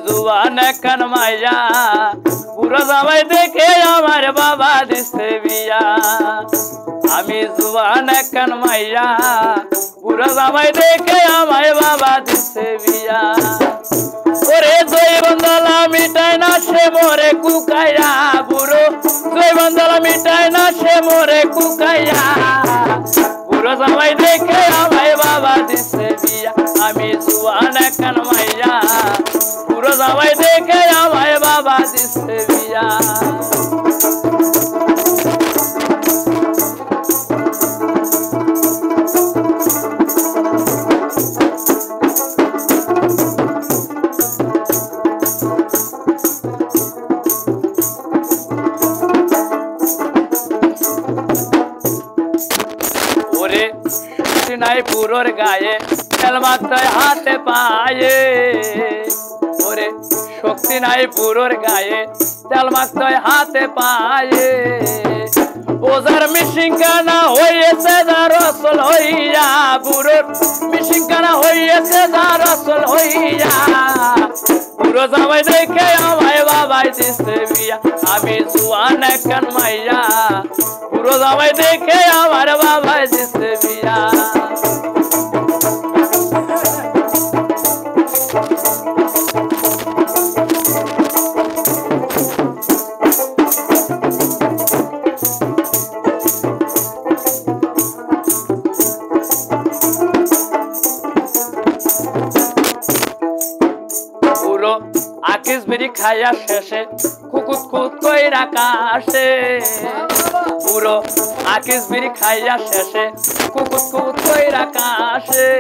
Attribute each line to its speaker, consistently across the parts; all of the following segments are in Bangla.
Speaker 1: জুয়ান একখান মাইয়া বুড়ো জামাই দেখে আমার বাবা দিছে বিয়া। আমি জুয়ান একখান মাইয়া বুড়ো জামাই দেখে আমার বাবা দিছে বিয়া। ওরে জৈবন্দলা মিটাই না সে মোরে কুকাইয়া, বুড়ো জৈবন্দলা মিটাই না সে মোরে কুকাইয়া। বুড়ো জামাই দেখে আমার বাবা দিছে বিয়া। আমি জুয়ান একখান মাইয়া বুড়ো জামাই দেখে আমার বাবা দিছে বিয়া। ওরে শক্তি নাই বুড়োর গায়ে তেল মাথায় হাতে পায়ে। ওরে শক্তি নাই বুড়োর গায়ে তেল মাথায় হাতে পায়ে। ওজার মিশিংকানা হইয়েছে যা রসল হইয়া, বুড়োর মিশিংকানা হইয়েছে যা রসল হইয়া। বুড়ো জামাই দেখে আমায় বাবাই দিছে বিয়া। আমি জুয়ান একখান মাইয়া বুড়ো জামাই দেখে আমার বাবাই দিছে বিয়া। বুড়ো আকিস বিড়ি খাইয়া শেষে কুকুত কুত কইরা কাশে। বুড়ো আকিস বিড়ি খাইয়া শেষে কুকুত কুত কইরা কাশে।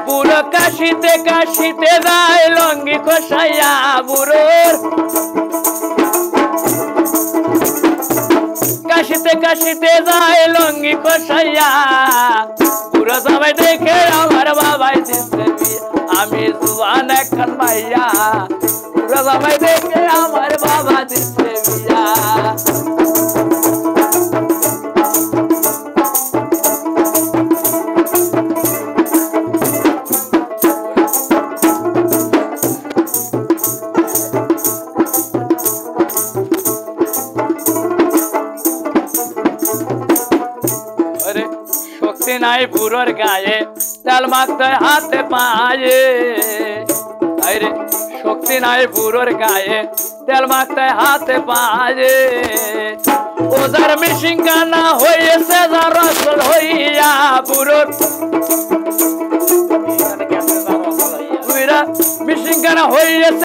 Speaker 1: বুড়ো কাশিতে কাশিতে যায় লঙ্গি খসাইয়া। বুড়োর কাশিতে কাশিতে যায় লঙ্গি খসাইয়া। বুড়ো জামাই দেখে আমার বাবাই দিছে বিয়া। আমি জুয়ান একখান মাইয়া বুড়ো জামাই দেখে আমার বাবা দিছে বিয়া। শক্তি নাই বুড়োর গায়ে তেল মাথায় হাতে পায়ে। আরে শক্তি নাই বুড়োর গায়ে তেল মাথায় হাতে পায়ে। ওজার মিশিংকানা হইয়েছে যা রসল হইয়া। বুড়োর মিশিংকানা হইয়েছে